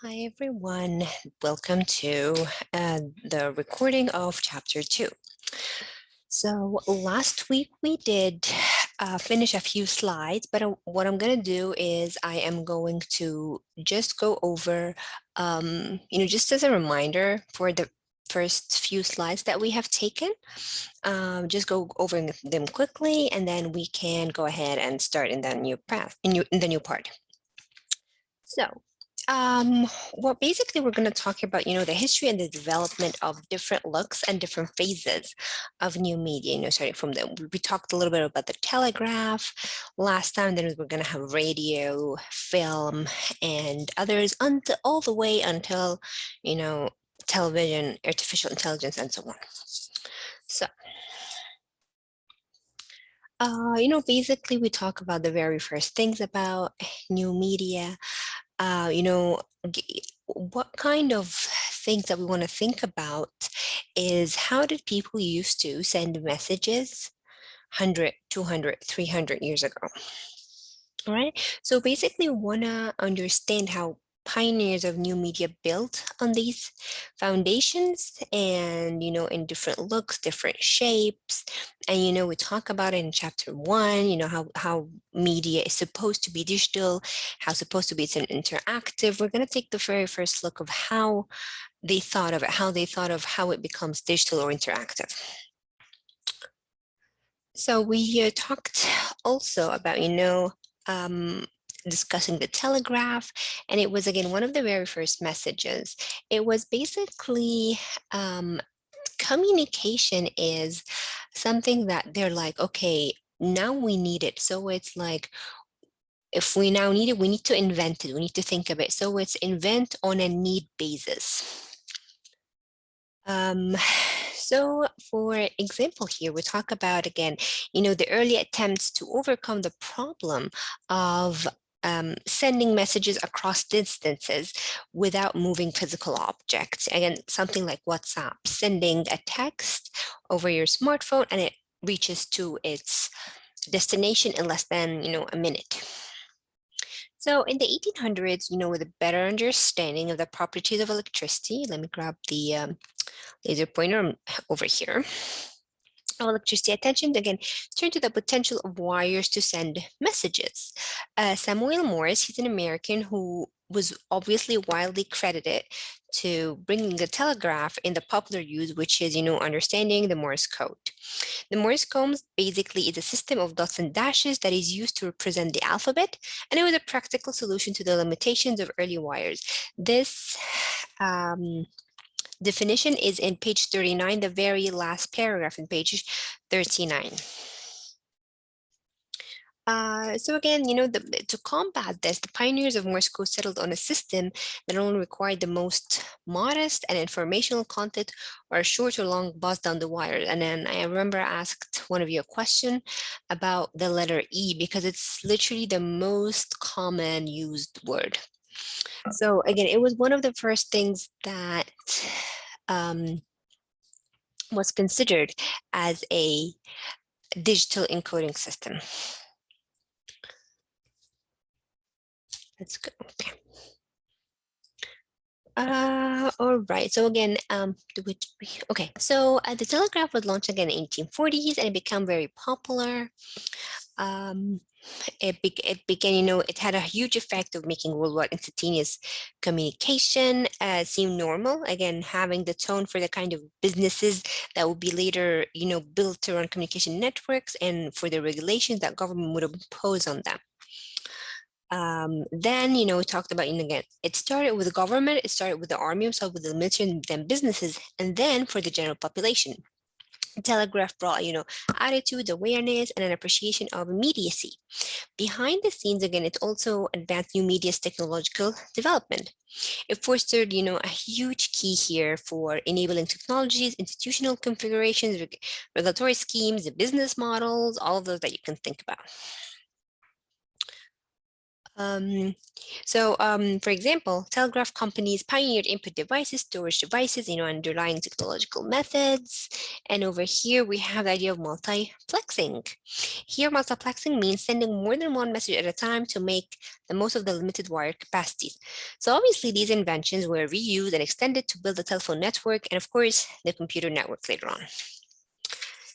Hi, everyone. Welcome to the recording of Chapter 2. So last week we did finish a few slides, but what I'm going to do is I am going to just go over, just as a reminder for the first few slides that we have taken, just go over them quickly, and then we can go ahead and start in the new path, in the new part. So, well, basically, we're going to talk about, the history and the development of different looks and different phases of new media. Starting from we talked a little bit about the telegraph last time. Then we're going to have radio, film, and others until all the way until, television, artificial intelligence, and so on. So, basically, we talk about the very first things about new media. What kind of things that we want to think about is how did people used to send messages 100, 200, 300 years ago? All right. So basically, we want to understand how pioneers of new media built on these foundations and, in different looks, different shapes. And, we talk about it in chapter 1, how media is supposed to be digital, how supposed to be it's an interactive. We're going to take the very first look of how they thought of it, how it becomes digital or interactive. So we talked also about, discussing the telegraph, and it was again one of the very first messages. It was basically communication is something that they're like, okay, now we need it. So it's like, if we now need it, we need to invent it. We need to think of it. So it's invent on a need basis. So for example here, we talk about, again, the early attempts to overcome the problem of sending messages across distances without moving physical objects. Again, something like WhatsApp, sending a text over your smartphone and it reaches to its destination in less than, a minute. So in the 1800s, with a better understanding of the properties of electricity, let me grab the laser pointer over here. Electricity, attention again, turn to the potential of wires to send messages. Samuel Morse, he's an American who was obviously widely credited to bringing the telegraph in the popular use, which is, understanding the Morse code. The Morse code basically is a system of dots and dashes that is used to represent the alphabet, and it was a practical solution to the limitations of early wires. This definition is in page 39, the very last paragraph in page 39. So again, to combat this, the pioneers of Morse code settled on a system that only required the most modest and informational content or a short or long buzz down the wire. And then I remember I asked one of you a question about the letter E because it's literally the most common used word. So again, it was one of the first things that was considered as a digital encoding system. Let's go. Okay. All right. So again, okay. So the telegraph was launched again in 1840s and it became very popular. It began, it had a huge effect of making worldwide instantaneous communication seem normal. Again, having the tone for the kind of businesses that would be later, built around communication networks and for the regulations that government would impose on them. Then, we talked about, again, it started with the government, it started with the army, so with the military and then businesses, and then for the general population. Telegraph brought, attitude, awareness, and an appreciation of immediacy. Behind the scenes, again, it also advanced new media's technological development. It fostered, a huge key here for enabling technologies, institutional configurations, regulatory schemes, the business models, all of those that you can think about. For example, telegraph companies pioneered input devices, storage devices, underlying technological methods. And over here, we have the idea of multiplexing. Here, multiplexing means sending more than one message at a time to make the most of the limited wire capacities. So obviously, these inventions were reused and extended to build the telephone network and, of course, the computer network later on.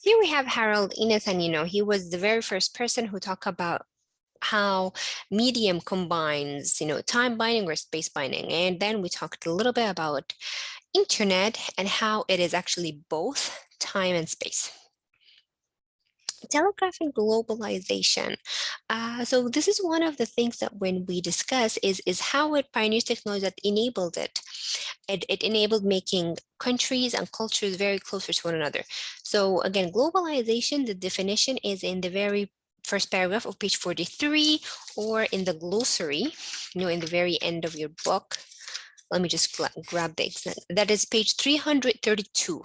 Here we have Harold Innes, and he was the very first person who talked about how medium combines, time binding or space binding. And then we talked a little bit about internet and how it is actually both time and space. Telegraph and globalization. So this is one of the things that when we discuss is how it pioneers technology that enabled it. It enabled making countries and cultures very closer to one another. So again, globalization, the definition is in the very first paragraph of page 43 or in the glossary, in the very end of your book. Let me just grab the example. That is page 332.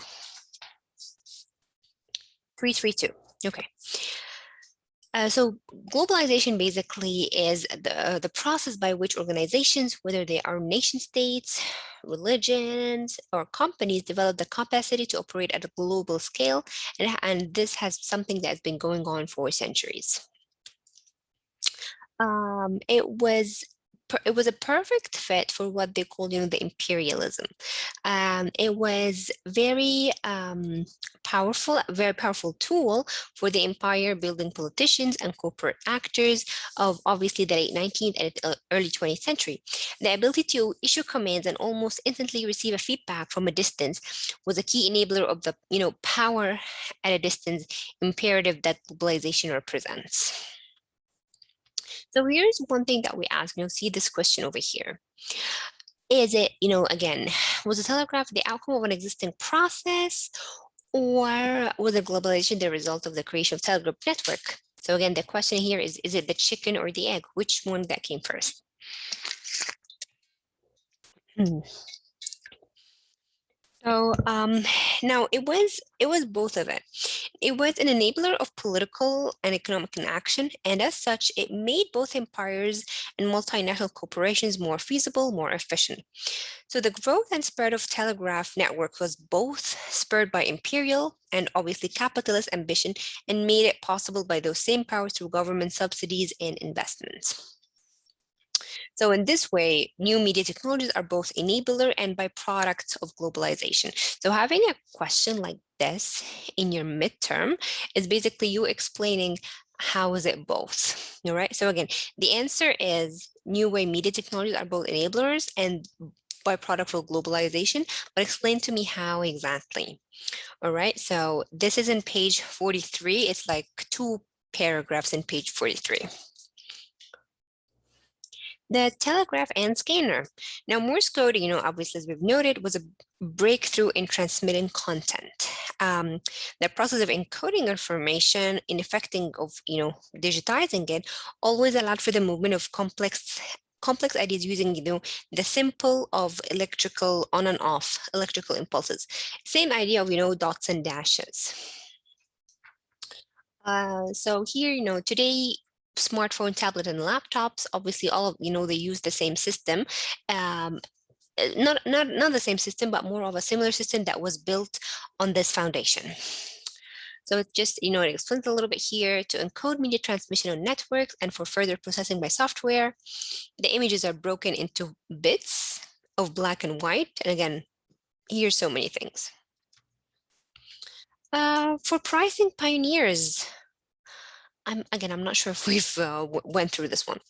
332. Okay. So globalization basically is the process by which organizations, whether they are nation states, religions, or companies, develop the capacity to operate at a global scale. And this has something that's been going on for centuries. It was a perfect fit for what they call, the imperialism. It was very powerful, a very powerful tool for the empire building politicians and corporate actors of obviously the late 19th and early 20th century. The ability to issue commands and almost instantly receive a feedback from a distance was a key enabler of the, power at a distance imperative that globalization represents. So here's one thing that we ask, see this question over here. Is it, again, was the telegraph the outcome of an existing process, or was the globalization the result of the creation of telegraph network? So again, the question here is it the chicken or the egg? Which one that came first? So now it was both of it. It was an enabler of political and economic action, and as such, it made both empires and multinational corporations more feasible, more efficient. So the growth and spread of telegraph network was both spurred by imperial and obviously capitalist ambition and made it possible by those same powers through government subsidies and investments. So in this way, new media technologies are both enabler and byproducts of globalization. So having a question like this in your midterm is basically you explaining how is it both, all right? So again, the answer is new way media technologies are both enablers and byproduct of globalization, but explain to me how exactly. All right, so this is in page 43. It's like 2 paragraphs in page 43. The telegraph and scanner. Now, Morse code, obviously, as we've noted, was a breakthrough in transmitting content. The process of encoding information in effecting of, digitizing it always allowed for the movement of complex ideas using, the simple of electrical on and off electrical impulses. Same idea of, dots and dashes. So here, today, smartphone, tablet, and laptops, obviously all of, they use the same system. Not the same system, but more of a similar system that was built on this foundation. So it just, it explains a little bit here to encode media transmission on networks and for further processing by software. The images are broken into bits of black and white. And again, here's so many things. For pricing pioneers, I'm not sure if we've went through this one,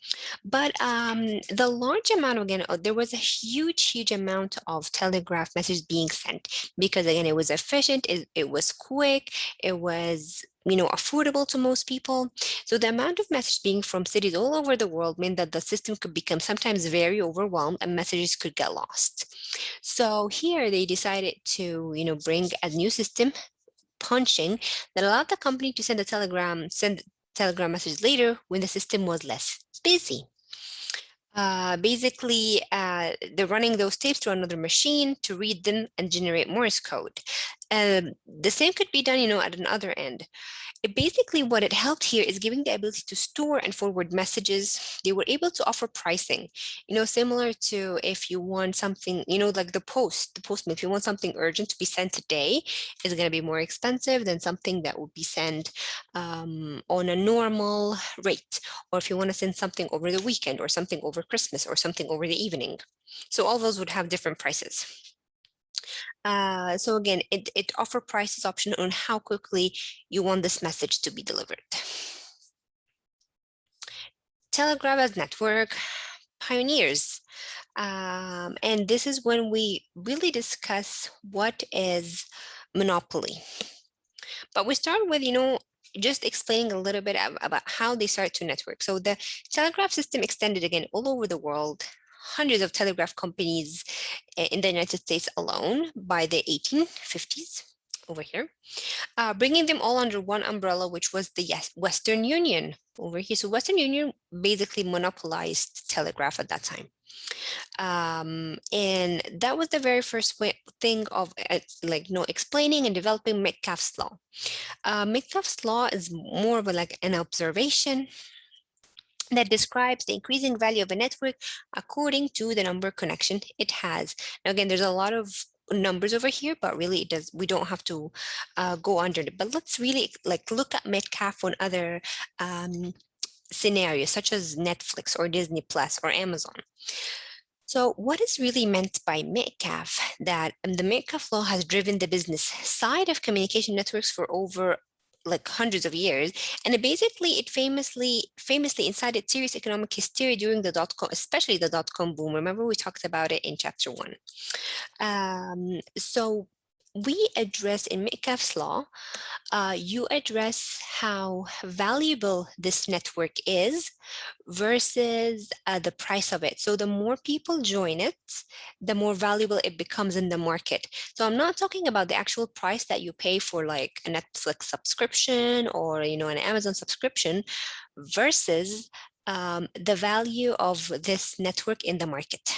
but the large amount, again, there was a huge amount of telegraph messages being sent because, again, it was efficient, it was quick, it was, affordable to most people. So the amount of messages being from cities all over the world meant that the system could become sometimes very overwhelmed and messages could get lost. So here they decided to, bring a new system, punching, that allowed the company to send telegram message later when the system was less busy. Basically, they're running those tapes to another machine to read them and generate Morse code. The same could be done, at another end. Basically, what it helped here is giving the ability to store and forward messages. They were able to offer pricing, similar to if you want something, like the postman, if you want something urgent to be sent today, is going to be more expensive than something that would be sent on a normal rate. Or if you want to send something over the weekend or something over Christmas or something over the evening. So all those would have different prices. So again, it offer prices option on how quickly you want this message to be delivered. Telegraph as network pioneers. And this is when we really discuss what is monopoly. But we start with, just explaining a little bit about how they start to network. So the telegraph system extended again all over the world, hundreds of telegraph companies in the United States alone by the 1850s over here, bringing them all under one umbrella, which was the Western Union over here. So Western Union basically monopolized telegraph at that time. And that was the very first thing of explaining and developing Metcalfe's law. Metcalfe's law is more of an observation that describes the increasing value of a network according to the number of connection it has. Now, again, there's a lot of numbers over here, but really we don't have to go under it. But let's really look at Metcalfe on other scenarios, such as Netflix or Disney Plus or Amazon. So what is really meant by Metcalfe? That the Metcalfe law has driven the business side of communication networks for over hundreds of years, and it famously incited serious economic hysteria during the dot-com, especially the dot-com boom. Remember, we talked about it in chapter 1. So we address in Metcalfe's law, you address how valuable this network is versus the price of it. So the more people join it, the more valuable it becomes in the market. So I'm not talking about the actual price that you pay for like a Netflix subscription or an Amazon subscription versus the value of this network in the market.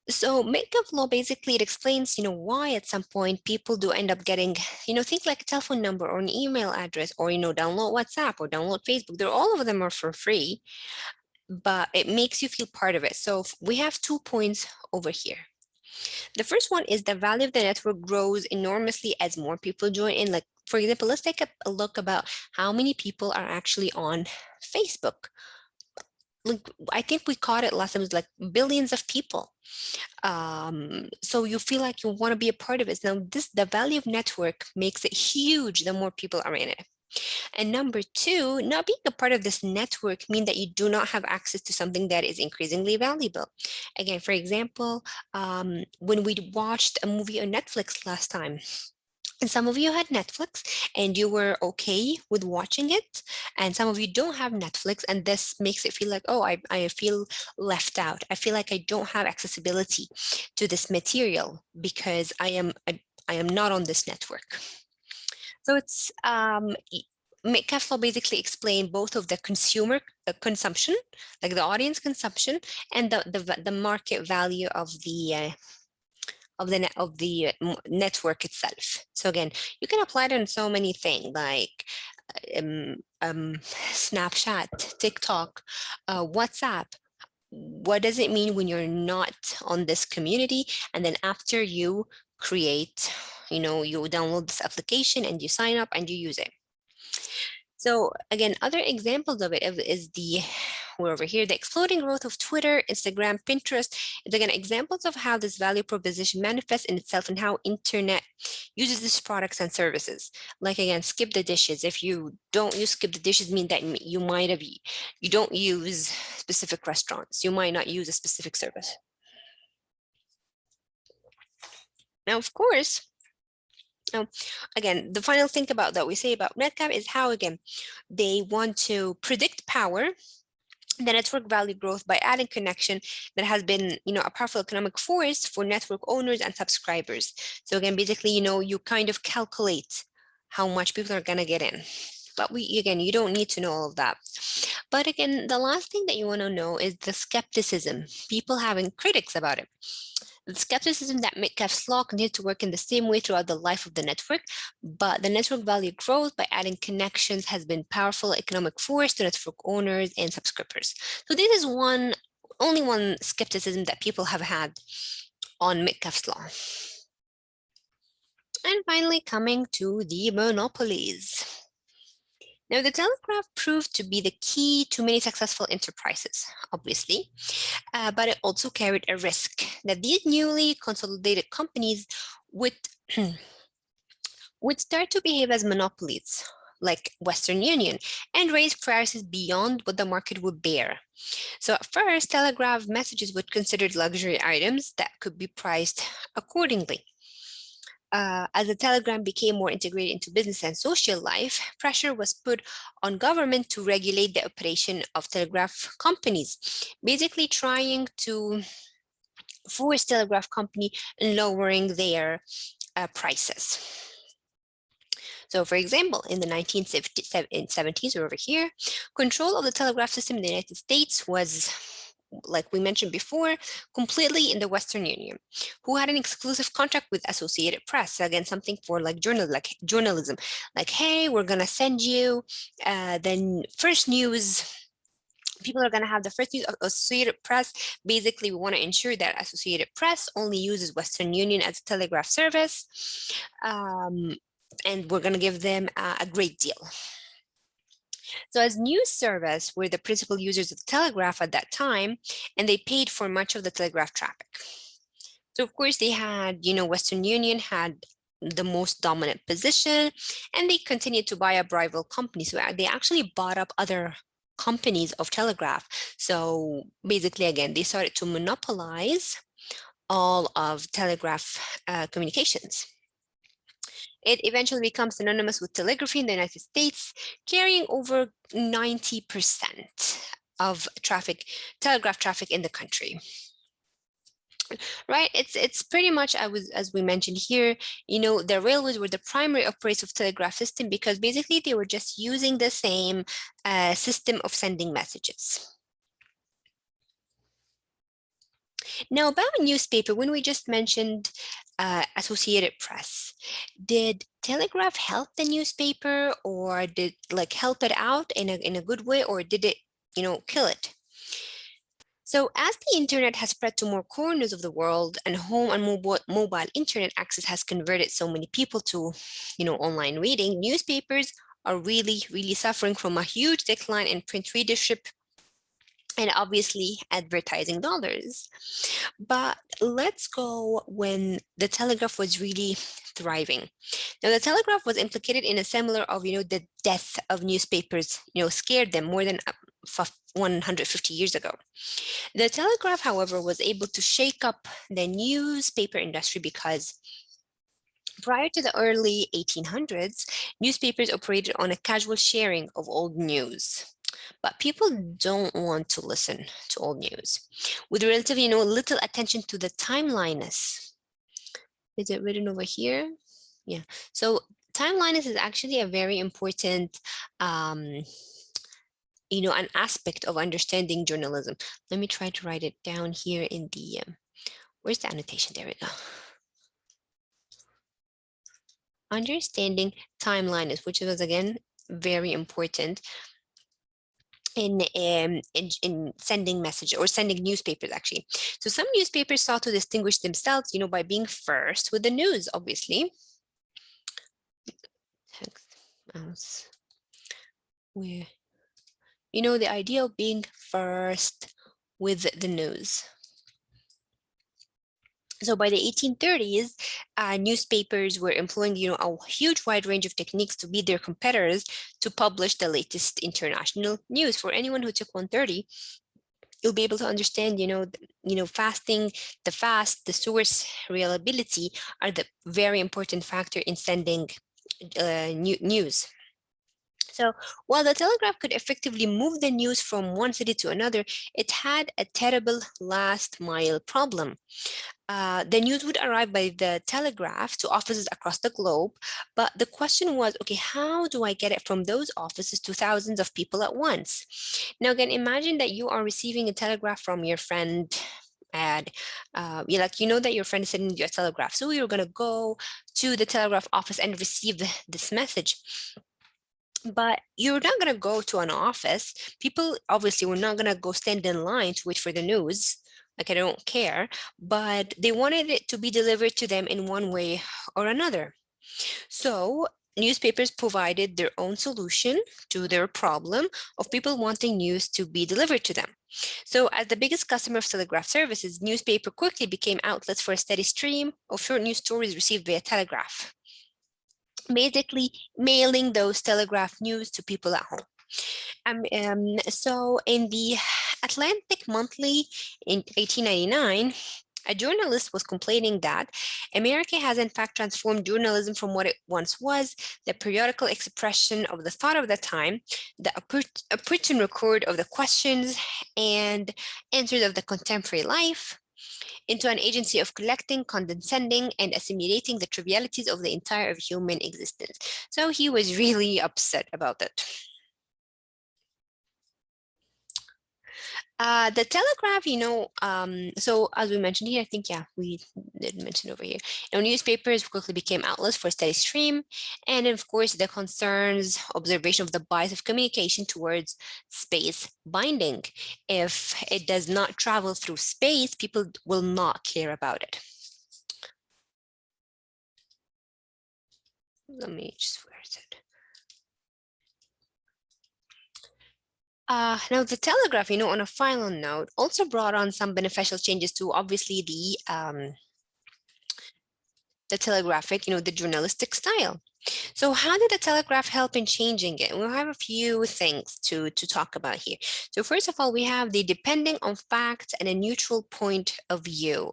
So Metcalfe law basically it explains, why at some point people do end up getting, things like a telephone number or an email address or, download WhatsApp or download Facebook. All of them are for free, but it makes you feel part of it. So we have 2 points over here. The first one is the value of the network grows enormously as more people join in. Like, for example, let's take a look about how many people are actually on Facebook. Like, I think we caught it last time, it was like billions of people. So you feel like you want to be a part of it. Now, the value of network makes it huge the more people are in it. And number 2, not being a part of this network means that you do not have access to something that is increasingly valuable. Again, for example, when we watched a movie on Netflix last time, and some of you had Netflix and you were okay with watching it, and some of you don't have Netflix, and this makes it feel like, oh, I feel left out. I feel like I don't have accessibility to this material because I am not on this network. So it's Metcalfe law basically explain both of the consumer consumption, like the audience consumption, and the market value of the network itself. So again, you can apply it on so many things like Snapchat, TikTok, WhatsApp. What does it mean when you're not on this community? And then after you create, you download this application and you sign up and you use it. So again, other examples of it is we're over here, the exploding growth of Twitter, Instagram, Pinterest is again examples of how this value proposition manifests in itself and how internet uses these products and services. Like again, skip the dishes. If you don't use skip the dishes, mean that you don't use specific restaurants. You might not use a specific service. Now, of course, again, the final thing about that we say about Metcalfe is how, again, they want to predict power, the network value growth by adding connection that has been, a powerful economic force for network owners and subscribers. So again, basically, you kind of calculate how much people are going to get in. But you don't need to know all of that. But again, the last thing that you want to know is the skepticism, people having critics about it. The skepticism that Metcalfe's law continued to work in the same way throughout the life of the network, but the network value growth by adding connections has been powerful economic force to network owners and subscribers. So this is only one skepticism that people have had on Metcalfe's law. And finally, coming to the monopolies. Now, the telegraph proved to be the key to many successful enterprises, obviously, but it also carried a risk that these newly consolidated companies would, would start to behave as monopolies, like Western Union, and raise prices beyond what the market would bear. So at first, telegraph messages were considered luxury items that could be priced accordingly. As the telegram became more integrated into business and social life, pressure was put on government to regulate the operation of telegraph companies, basically trying to force telegraph company in lowering their prices. So for example, in the 1970s, over here, control of the telegraph system in the United States was, like we mentioned before, completely in the Western Union, who had an exclusive contract with Associated Press, again, something for like journalism, like, hey, we're gonna send you the first news. People are going to have the first news of Associated Press. Basically, we want to ensure that Associated Press only uses Western Union as a telegraph service. And we're going to give them a great deal. So as news service were the principal users of the telegraph at that time, and they paid for much of the telegraph traffic. So of course they had, Western Union had the most dominant position, and they continued to buy up rival companies. So they actually bought up other companies of telegraph. So basically, again, they started to monopolize all of telegraph communications. It eventually becomes synonymous with telegraphy in the United States, carrying over 90% of telegraph traffic in the country. Right, it's pretty much as we mentioned here, the railways were the primary operators of telegraph system because basically they were just using the same system of sending messages. Now about newspaper, when we just mentioned Associated Press, did telegraph help the newspaper, or did help it out in a good way, or did it kill it? So as the internet has spread to more corners of the world, and home and mobile internet access has converted so many people to, online reading, newspapers are really, really suffering from a huge decline in print readership and obviously advertising dollars. But let's go when the telegraph was really thriving. Now, the telegraph was implicated in a similar of, the death of newspapers, scared them more than 150 years ago. The telegraph, however, was able to shake up the newspaper industry because prior to the early 1800s, newspapers operated on a casual sharing of old news. But people don't want to listen to old news with relatively, little attention to the timeliness. Is it written over here? Yeah. So timeliness is actually a very important an aspect of understanding journalism. Let me try to write it down here in the, where's the annotation? There we go. Understanding timeliness, which was again, very important in sending messages or sending newspapers actually. So some newspapers sought to distinguish themselves, by being first with the news, obviously. Text mouse. Where the idea of being first with the news. So by the 1830s, newspapers were employing, a huge wide range of techniques to beat their competitors to publish the latest international news. For anyone who took 130, you'll be able to understand, the source reliability are the very important factor in sending news. So while the telegraph could effectively move the news from one city to another, it had a terrible last mile problem. The news would arrive by the telegraph to offices across the globe, but the question was, okay, how do I get it from those offices to thousands of people at once? Now, again, imagine that you are receiving a telegraph from your friend And you know that your friend is sending you a telegraph, so you're going to go to the telegraph office and receive this message. But you're not going to go to an office. People obviously were not going to go stand in line to wait for the news. Like, I don't care, but they wanted it to be delivered to them in one way or another. So newspapers provided their own solution to their problem of people wanting news to be delivered to them. So as the biggest customer of telegraph services, newspaper quickly became outlets for a steady stream of short news stories received via telegraph, basically mailing those telegraph news to people at home. So in the Atlantic Monthly in 1899, a journalist was complaining that America has in fact transformed journalism from what it once was, the periodical expression of the thought of the time, a written record of the questions and answers of the contemporary life, into an agency of collecting, condescending, and assimilating the trivialities of the entire of human existence. So he was really upset about it. The Telegraph, so as we mentioned here, I think, yeah, we did mention over here, newspapers quickly became outlets for a steady stream. And of course, the concerns, observation of the bias of communication towards space binding. If it does not travel through space, people will not care about it. Let me just, where is it? Now the Telegraph, on a final note, also brought on some beneficial changes to obviously the telegraphic, the journalistic style. So how did the Telegraph help in changing it? We'll have a few things to talk about here. So first of all, we have the depending on facts and a neutral point of view.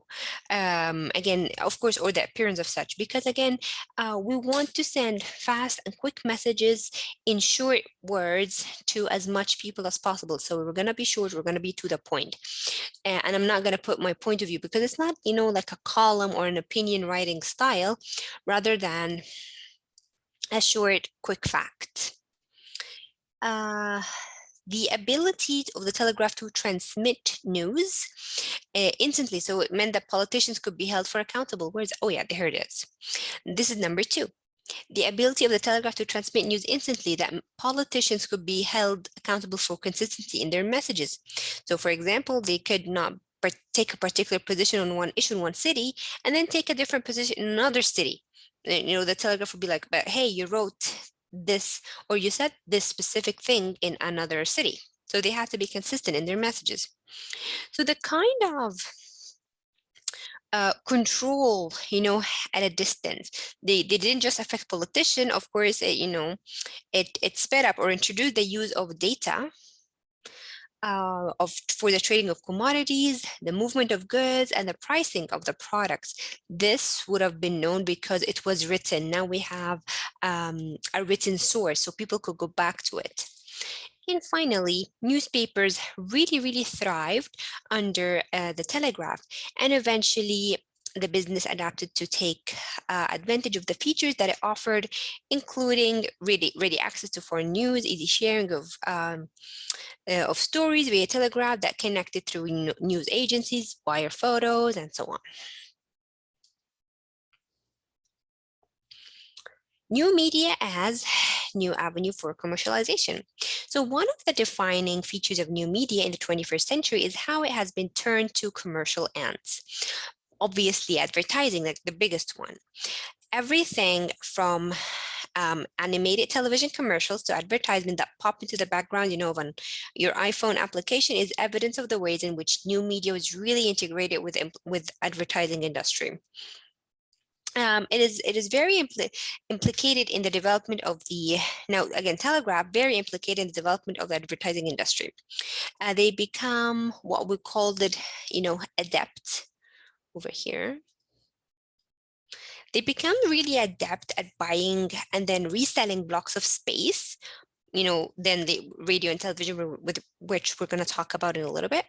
Again, of course, or the appearance of such, because again, we want to send fast and quick messages in short words to as much people as possible. So we're going to be short, we're going to be to the point. And I'm not going to put my point of view because it's not, like a column or an opinion writing style, rather than a short, quick fact. The ability of the Telegraph to transmit news instantly. So it meant that politicians could be held for accountable. Oh yeah, here it is. This is number 2. The ability of the Telegraph to transmit news instantly, that politicians could be held accountable for consistency in their messages. So for example, they could not take a particular position on one issue in one city and then take a different position in another city. The Telegraph would be like, but hey, you wrote this or you said this specific thing in another city. So they have to be consistent in their messages. So the kind of control, at a distance, they didn't just affect politicians. Of course, it sped up or introduced the use of data for the trading of commodities, the movement of goods, and the pricing of the products. This would have been known because it was written. Now we have a written source, so people could go back to it. And finally, newspapers really, really thrived under the Telegraph, and eventually the business adapted to take advantage of the features that it offered, including ready access to foreign news, easy sharing of stories via Telegraph that connected through news agencies, wire photos, and so on. New media as new avenue for commercialization. So one of the defining features of new media in the 21st century is how it has been turned to commercial ends. Obviously, advertising, like the biggest one. Everything from animated television commercials to advertisement that pop into the background, of your iPhone application, is evidence of the ways in which new media was really integrated with advertising industry. It is very implicated in the development of now again, Telegraph, very implicated in the development of the advertising industry. They become what we called it, adept over here. They become really adept at buying and then reselling blocks of space, then the radio and television, with which we're going to talk about in a little bit.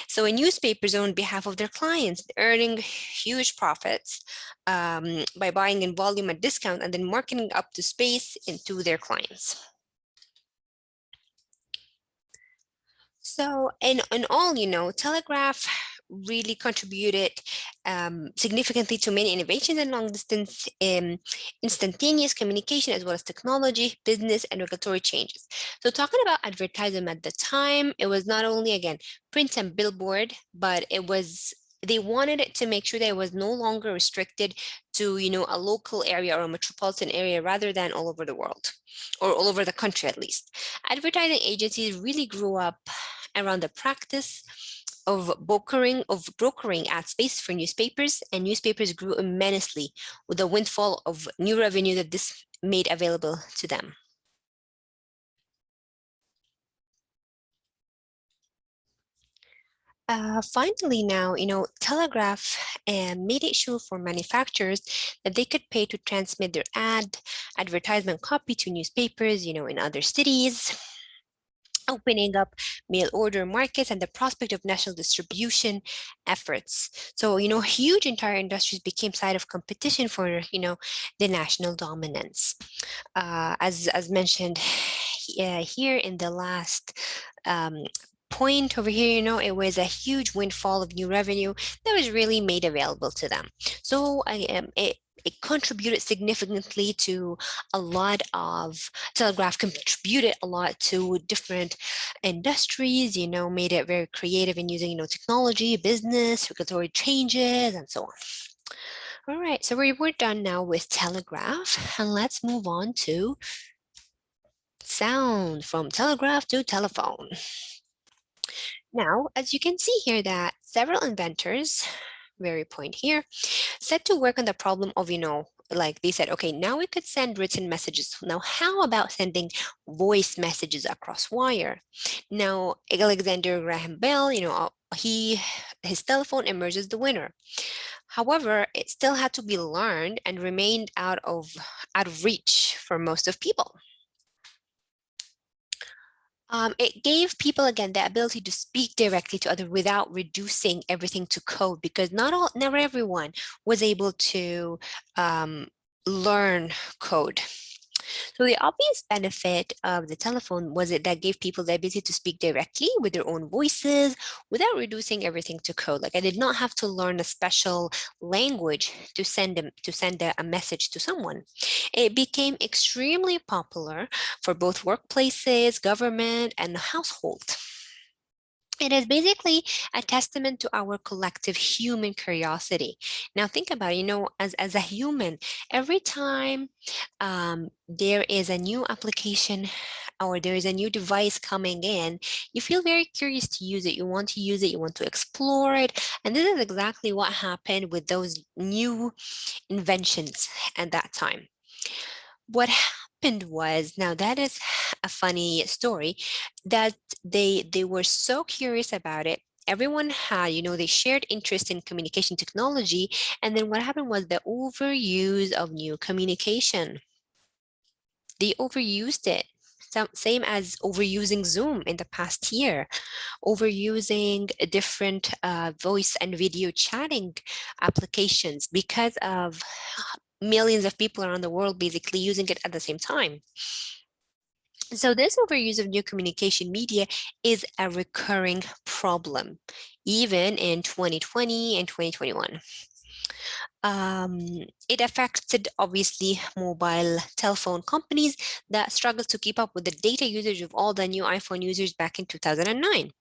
So in newspapers on behalf of their clients, earning huge profits by buying in volume at discount and then marketing up to space into their clients. So in all, Telegraph really contributed significantly to many innovations in long distance instantaneous communication, as well as technology, business, and regulatory changes. So talking about advertising at the time, it was not only, again, print and billboard, but it was, they wanted it to make sure that it was no longer restricted to, a local area or a metropolitan area, rather than all over the world, or all over the country at least. Advertising agencies really grew up around the practice of brokering ad space for newspapers, and newspapers grew immensely with the windfall of new revenue that this made available to them. Finally, now, Telegraph made it sure for manufacturers that they could pay to transmit their advertisement copy to newspapers, in other cities, opening up mail order markets and the prospect of national distribution efforts. So, huge entire industries became side of competition for, the national dominance. As mentioned here in the last point over here, it was a huge windfall of new revenue that was really made available to them. So it contributed significantly to a lot of, Telegraph contributed a lot to different industries, made it very creative in using, technology, business, regulatory changes, and so on. All right, so we're done now with Telegraph, and let's move on to sound, from telegraph to telephone. Now, as you can see here, that several inventors, very point here, set to work on the problem of, like they said, okay, now we could send written messages. Now, how about sending voice messages across wire? Now, Alexander Graham Bell, his telephone emerges the winner. However, it still had to be learned and remained out of reach for most of people. It gave people, again, the ability to speak directly to others without reducing everything to code, because not everyone was able to learn code. So the obvious benefit of the telephone was that gave people the ability to speak directly with their own voices without reducing everything to code. Like, I did not have to learn a special language to send a message to someone. It became extremely popular for both workplaces, government, and household. It is basically a testament to our collective human curiosity. Now think about it, as a human, every time there is a new application or there is a new device coming in, you feel very curious to use it. You want to use it, you want to explore it. And this is exactly what happened with those new inventions at that time. What happened was, now that is a funny story, that they were so curious about it. Everyone had, they shared interest in communication technology. And then what happened was the overuse of new communication. They overused it. Same as overusing Zoom in the past year, overusing different voice and video chatting applications because of millions of people around the world basically using it at the same time. So this overuse of new communication media is a recurring problem, even in 2020 and 2021. It affected, obviously, mobile telephone companies that struggled to keep up with the data usage of all the new iPhone users back in 2009.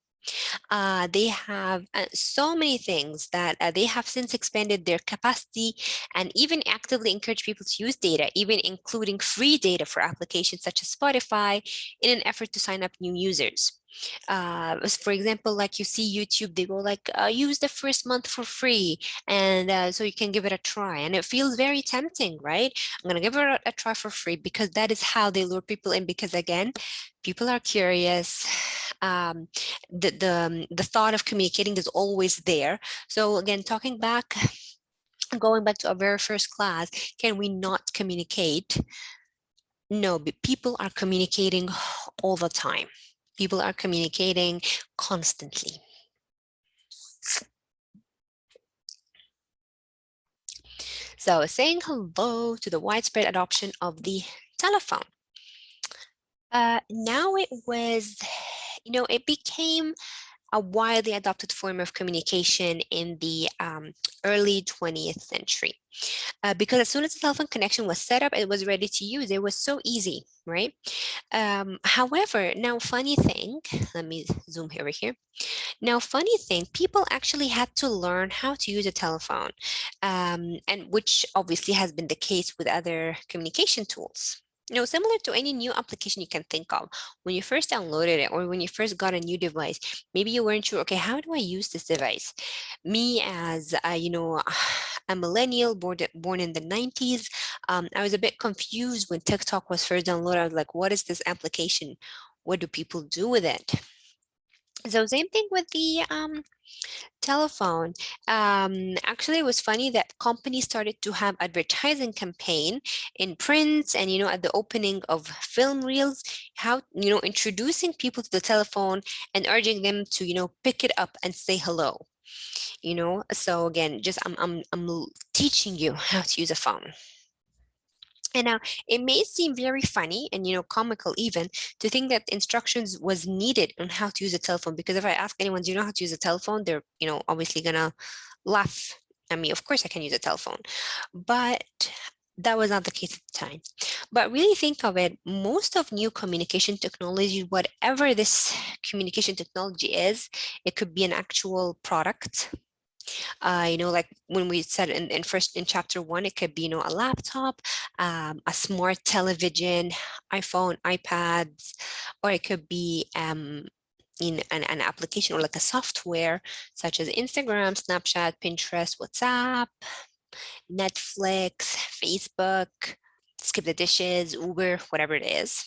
They have so many things that they have since expanded their capacity and even actively encourage people to use data, even including free data for applications such as Spotify, in an effort to sign up new users. For example, like you see YouTube, they go like, use the first month for free, and so you can give it a try, and it feels very tempting, right? I'm gonna give it a try for free, because that is how they lure people in, because again, people are curious. The thought of communicating is always there. So again, going back to our very first class, can we not communicate? No, but people are communicating all the time. People are communicating constantly. So saying hello to the widespread adoption of the telephone. Now it was, it became a widely adopted form of communication in the early 20th century. Because as soon as the telephone connection was set up, it was ready to use. It was so easy, right? However, now funny thing, let me zoom over here. Now, funny thing, people actually had to learn how to use a telephone, and which obviously has been the case with other communication tools. Similar to any new application you can think of, when you first downloaded it or when you first got a new device, maybe you weren't sure, okay, how do I use this device? Me as, a millennial born in the 90s, I was a bit confused when TikTok was first downloaded. I was like, what is this application? What do people do with it? So same thing with the telephone. Actually, it was funny that companies started to have advertising campaign in print and, at the opening of film reels, how, introducing people to the telephone and urging them to, pick it up and say hello. So again, just I'm teaching you how to use a phone. And now it may seem very funny and comical even to think that instructions was needed on how to use a telephone, because if I ask anyone, do you know how to use a telephone? They're obviously gonna laugh at me. Of course I can use a telephone, but that was not the case at the time. But really think of it, most of new communication technology, whatever this communication technology is, it could be an actual product. Like when we said in chapter 1, it could be, a laptop, a smart television, iPhone, iPads, or it could be in an application or like a software such as Instagram, Snapchat, Pinterest, WhatsApp, Netflix, Facebook, Skip the Dishes, Uber, whatever it is.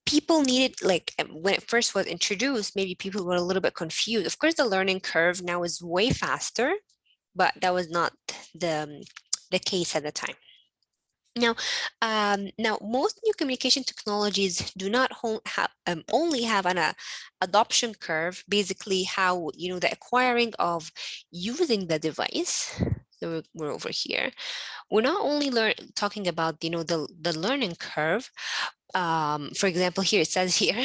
People needed, like when it first was introduced, maybe people were a little bit confused. Of course, the learning curve now is way faster, but that was not the case at the time. Now, most new communication technologies do not only have an adoption curve, basically how, the acquiring of using the device. So we're over here. We're not only talking about, the learning curve. For example, here it says here,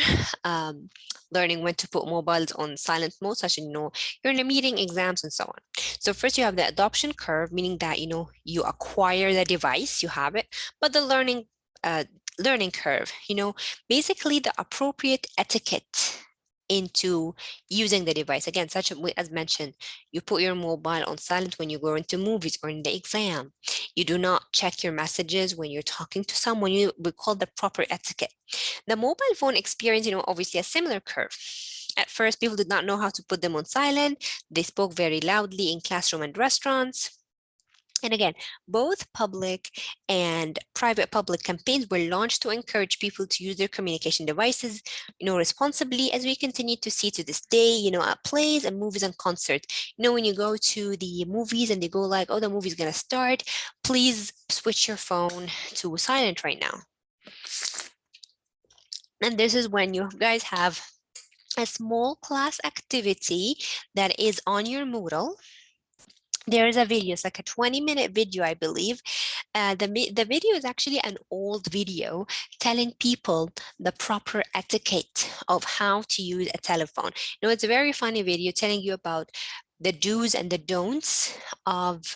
learning when to put mobiles on silent mode, such as, you're in a meeting, exams, and so on. So first you have the adoption curve, meaning that, you acquire the device, you have it, but the learning curve, basically the appropriate etiquette into using the device. Again, such as mentioned, you put your mobile on silent when you go into movies or in the exam. You do not check your messages when you're talking to someone. We call the proper etiquette. The mobile phone experience, obviously a similar curve. At first, people did not know how to put them on silent. They spoke very loudly in classroom and restaurants. And again, both public and private public campaigns were launched to encourage people to use their communication devices, responsibly, as we continue to see to this day, at plays and movies and concerts. When you go to the movies and they go like, oh, the movie's gonna start, please switch your phone to silent right now. And this is when you guys have a small class activity that is on your Moodle. There is a video, it's like a 20-minute video, I believe. The video is actually an old video telling people the proper etiquette of how to use a telephone. It's a very funny video telling you about the do's and the don'ts of,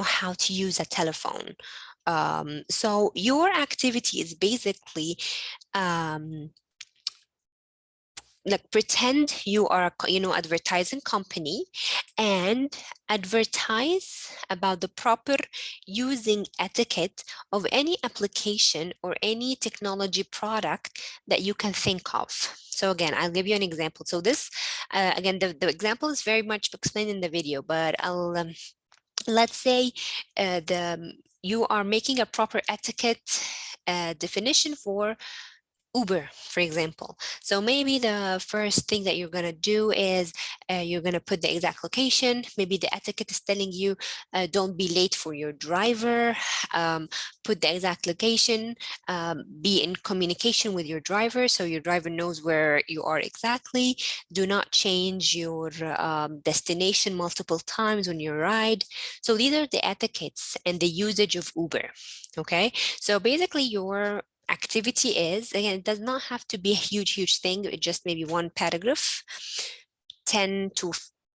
how to use a telephone. So your activity is basically like pretend you are advertising company and advertise about the proper using etiquette of any application or any technology product that you can think of. So again, I'll give you an example. So this again, the example is very much explained in the video, but I'll let's say you are making a proper etiquette definition for Uber, for example. So maybe the first thing that you're going to do is you're going to put the exact location. Maybe the etiquette is telling you don't be late for your driver. Put the exact location. Be in communication with your driver so your driver knows where you are exactly. Do not change your destination multiple times when you ride. So these are the etiquettes and the usage of Uber. Okay, so basically your activity is, again, it does not have to be a huge thing, it just maybe one paragraph, 10 to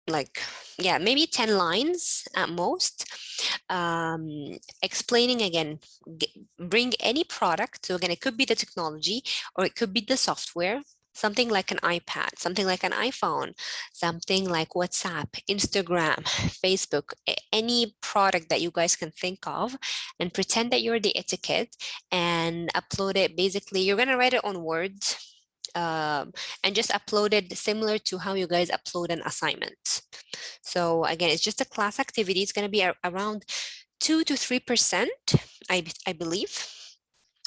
like, yeah, maybe 10 lines at most, explaining again, bring any product. So again, it could be the technology or it could be the software, something like an iPad, something like an iPhone, something like WhatsApp, Instagram, Facebook, any product that you guys can think of, and pretend that you're the etiquette and upload it. Basically, you're going to write it on Word, and just upload it similar to how you guys upload an assignment. So again, it's just a class activity. It's going to be around 2 to 3%, I believe.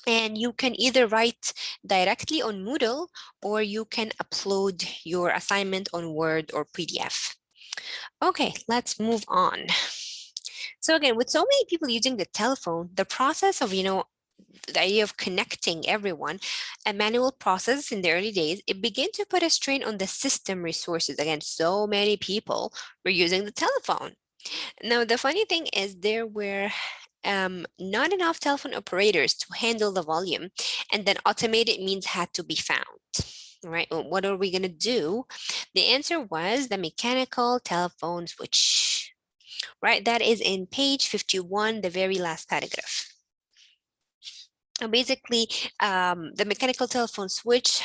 And you can either write directly on Moodle or you can upload your assignment on Word or PDF. Okay, let's move on. So again, with so many people using the telephone, the process of, the idea of connecting everyone, a manual process in the early days, it began to put a strain on the system resources. Again, so many people were using the telephone. Now, the funny thing is there were not enough telephone operators to handle the volume, and then automated means had to be found. Right? Well, what are we going to do? The answer was the mechanical telephone switch. Right? That is in page 51, the very last paragraph. Basically, the mechanical telephone switch,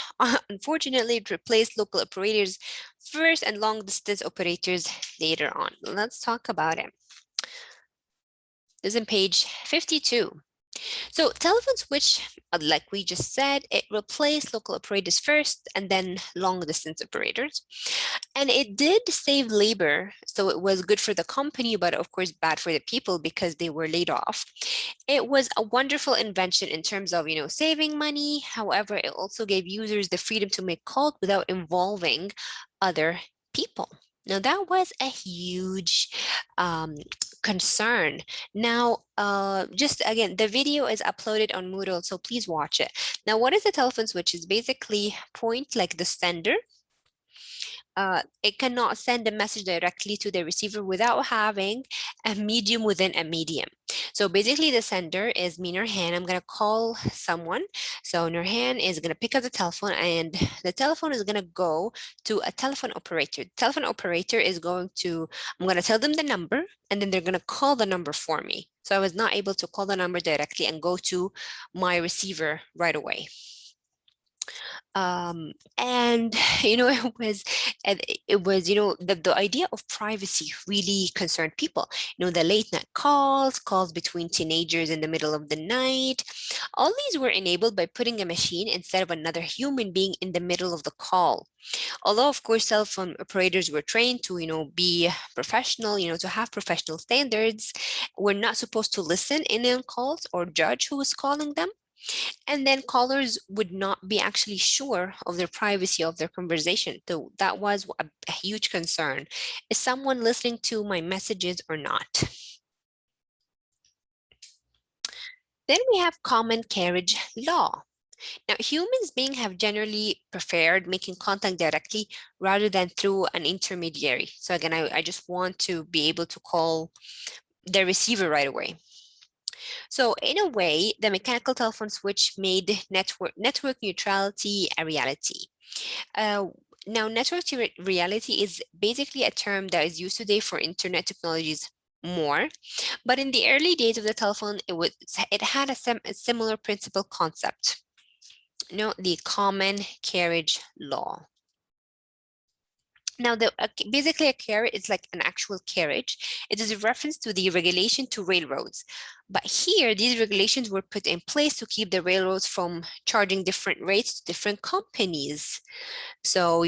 unfortunately, it replaced local operators first and long distance operators later on. Let's talk about it. This is in page 52. So telephone switch, like we just said, it replaced local operators first and then long distance operators. And it did save labor. So it was good for the company, but of course bad for the people because they were laid off. It was a wonderful invention in terms of, saving money. However, it also gave users the freedom to make calls without involving other people. Now that was a huge concern. Now, just again, the video is uploaded on Moodle, so please watch it. Now, what is the telephone switch? Is basically point like the sender. It cannot send a message directly to the receiver without having a medium within a medium. So basically the sender is me, Nurhan. I'm going to call someone. So Nurhan is going to pick up the telephone and the telephone is going to go to a telephone operator. The telephone operator is going to, I'm going to tell them the number and then they're going to call the number for me. So I was not able to call the number directly and go to my receiver right away. And the idea of privacy really concerned people. The late night calls between teenagers in the middle of the night, all these were enabled by putting a machine instead of another human being in the middle of the call. Although of course cell phone operators were trained to be professional, to have professional standards, we're not supposed to listen in on calls or judge who is calling them. And then callers would not be actually sure of their privacy of their conversation. So that was a huge concern. Is someone listening to my messages or not? Then we have common carriage law. Now, humans being have generally preferred making contact directly rather than through an intermediary. So again, I just want to be able to call the receiver right away. So in a way, the mechanical telephone switch made network neutrality a reality. Now, network reality is basically a term that is used today for internet technologies more, but in the early days of the telephone, it had a similar principle concept. The common carriage law. Now, basically a carriage is like an actual carriage. It is a reference to the regulation to railroads. But here, these regulations were put in place to keep the railroads from charging different rates to different companies. So,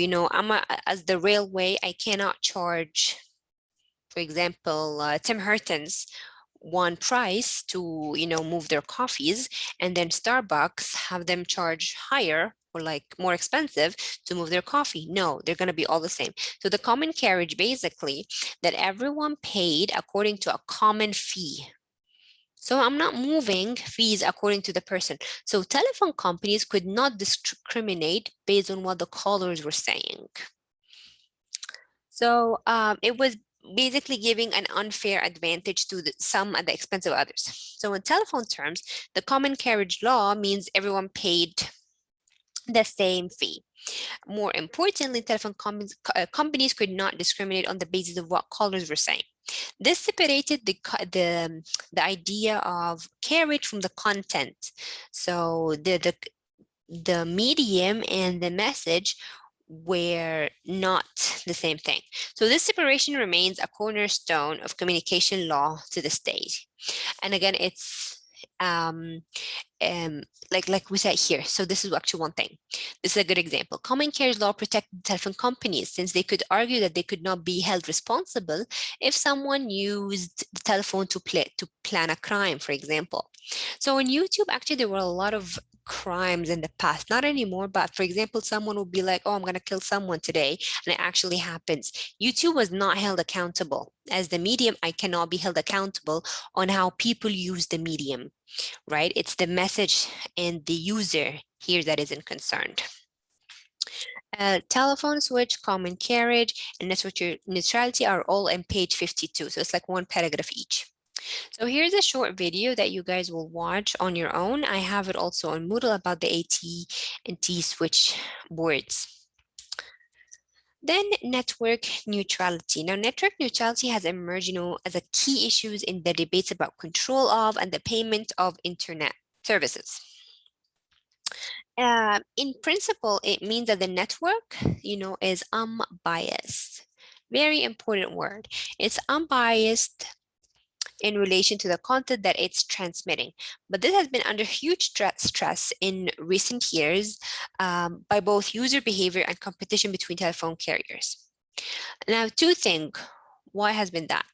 as the railway, I cannot charge, for example, Tim Hortons one price to, move their coffees, and then Starbucks have them charge higher or like more expensive to move their coffee. No, they're going to be all the same. So the common carriage, basically, that everyone paid according to a common fee. So I'm not moving fees according to the person. So telephone companies could not discriminate based on what the callers were saying. So it was basically giving an unfair advantage to some at the expense of others. So in telephone terms, the common carriage law means everyone paid the same fee. More importantly, telephone companies could not discriminate on the basis of what callers were saying. This separated the idea of carriage from the content. So the medium and the message were not the same thing. So this separation remains a cornerstone of communication law to this day. And again, it's like we said here. So this is actually one thing. This is a good example. Common carriage law protected telephone companies since they could argue that they could not be held responsible if someone used the telephone to plan a crime, for example. So on YouTube, actually, there were a lot of crimes in the past, not anymore, but for example, someone would be like, oh, I'm going to kill someone today, and it actually happens. YouTube was not held accountable. As the medium, I cannot be held accountable on how people use the medium, right? It's the message and the user here that isn't concerned. Telephone switch, common carriage, and network neutrality are all on page 52. So it's like one paragraph each. So here's a short video that you guys will watch on your own. I have it also on Moodle about the AT&T switch boards. Then network neutrality. Now, network neutrality has emerged, as a key issue in the debates about control of and the payment of internet services. In principle, it means that the network, is unbiased. Very important word. It's unbiased in relation to the content that it's transmitting. But this has been under huge stress in recent years by both user behavior and competition between telephone carriers. Now, two things. Why has been that?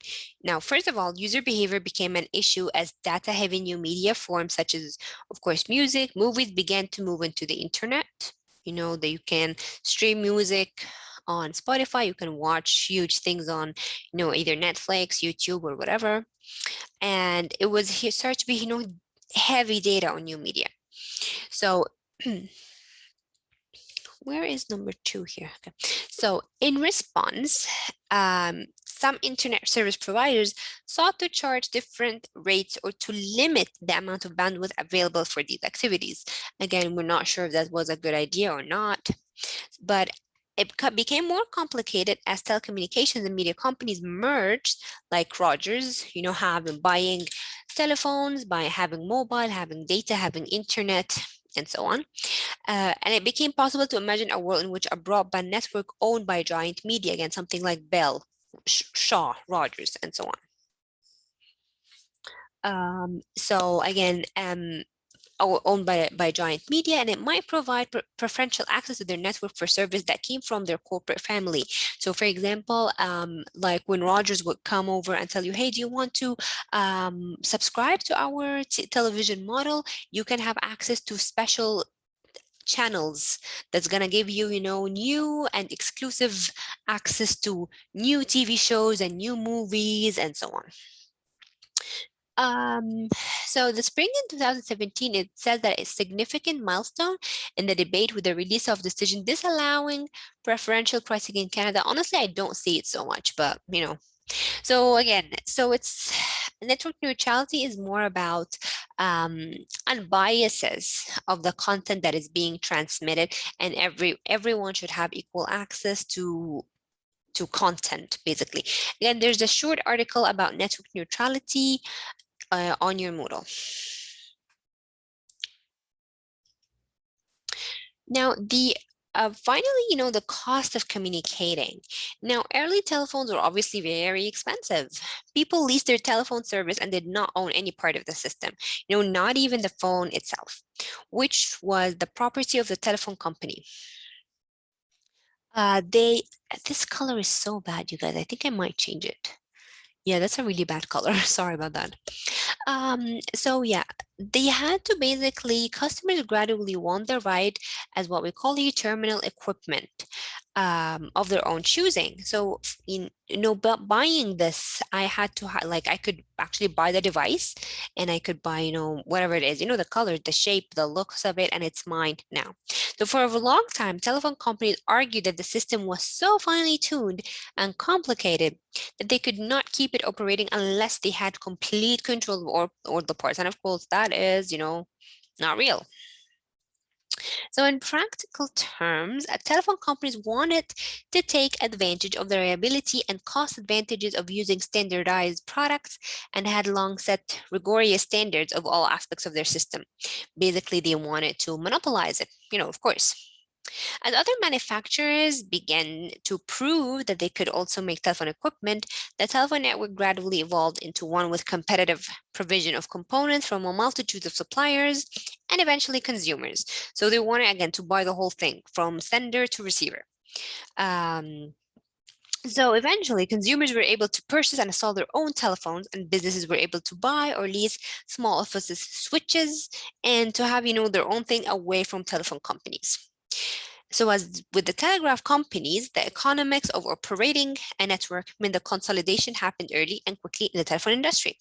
Now, first of all, user behavior became an issue as data-heavy new media forms such as, of course, music, movies began to move into the internet. That you can stream music on Spotify, you can watch huge things on, either Netflix, YouTube, or whatever. And it was started to be, heavy data on new media. So where is number 2 here? Okay. So in response, some internet service providers sought to charge different rates or to limit the amount of bandwidth available for these activities. Again, we're not sure if that was a good idea or not, but it became more complicated as telecommunications and media companies merged, like Rogers, buying telephones, by having mobile, having data, having internet, and so on. And it became possible to imagine a world in which a broadband network owned by giant media, again, something like Bell, Shaw, Rogers, and so on. So again, owned by giant media, and it might provide preferential access to their network for service that came from their corporate family. So for example, like when Rogers would come over and tell you, hey, do you want to subscribe to our television model? You can have access to special channels that's going to give you, new and exclusive access to new TV shows and new movies and so on. So the spring in 2017, it says that a significant milestone in the debate with the release of decision disallowing preferential pricing in Canada. Honestly, I don't see it so much, but so again, so it's network neutrality is more about unbiases of the content that is being transmitted, and everyone should have equal access to content, basically. Again, there's a short article about network neutrality on your Moodle. Now, finally, the cost of communicating. Now, early telephones were obviously very expensive. People leased their telephone service and did not own any part of the system, not even the phone itself, which was the property of the telephone company. This color is so bad, you guys. I think I might change it. Yeah, that's a really bad color. Sorry about that. So yeah, they had to basically, customers gradually won the right as what we call the terminal equipment. of their own choosing. So, but buying this, I had to like I could actually buy the device, and I could buy, whatever it is, the color, the shape, the looks of it, and it's mine now. So for a long time, telephone companies argued that the system was so finely tuned and complicated that they could not keep it operating unless they had complete control or the parts. And of course, that is, not real. So in practical terms, telephone companies wanted to take advantage of the reliability and cost advantages of using standardized products and had long set rigorous standards of all aspects of their system. Basically, they wanted to monopolize it, of course. As other manufacturers began to prove that they could also make telephone equipment, the telephone network gradually evolved into one with competitive provision of components from a multitude of suppliers and eventually consumers. So they wanted, again, to buy the whole thing from sender to receiver. So eventually, consumers were able to purchase and install their own telephones, and businesses were able to buy or lease small offices switches and to have, their own thing away from telephone companies. So as with the telegraph companies, the economics of operating a network meant the consolidation happened early and quickly in the telephone industry.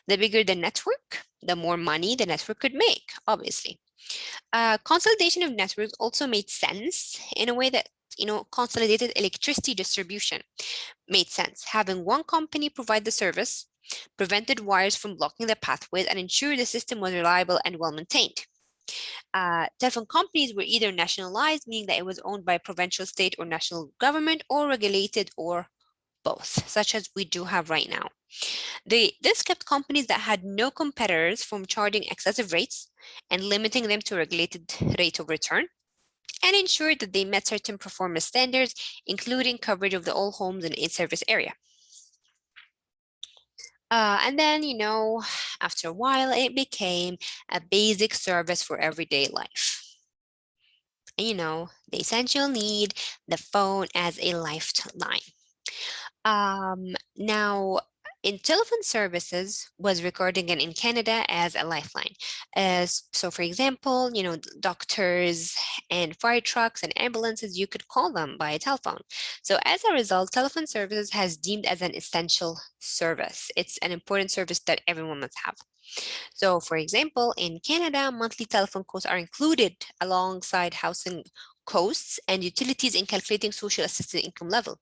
The bigger the network, the more money the network could make, obviously. Consolidation of networks also made sense in a way that, consolidated electricity distribution made sense. Having one company provide the service prevented wires from blocking the pathways and ensured the system was reliable and well maintained. Telephone companies were either nationalized, meaning that it was owned by a provincial, state, or national government, or regulated, or both, such as we do have right now. This kept companies that had no competitors from charging excessive rates and limiting them to a regulated rate of return, and ensured that they met certain performance standards, including coverage of the all homes in a service area. And then, after a while, it became a basic service for everyday life. The essential need, the phone as a lifeline. Now, in telephone services was recorded again in Canada as a lifeline. So for example, doctors and fire trucks and ambulances, you could call them by a telephone. So as a result, telephone services has deemed as an essential service. It's an important service that everyone must have. So for example, in Canada, monthly telephone costs are included alongside housing costs and utilities in calculating social assistance income level.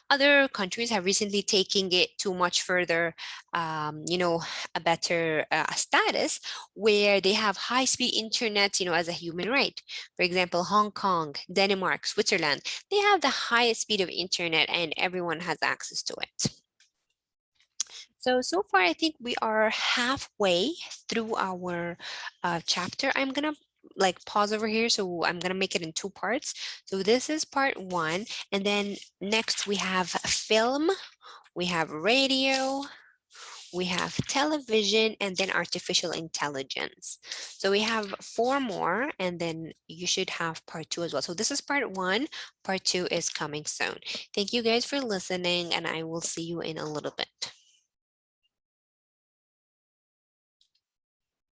Other countries have recently taken it to much further, a better status where they have high-speed internet, as a human right. For example, Hong Kong, Denmark, Switzerland, they have the highest speed of internet and everyone has access to it. So far, I think we are halfway through our chapter. I'm gonna pause over here. So I'm gonna make it in two parts. So this is part one. And then next we have film, we have radio, we have television, and then artificial intelligence. So we have four more, and then you should have part two as well. So this is part one, part two is coming soon. Thank you guys for listening, and I will see you in a little bit.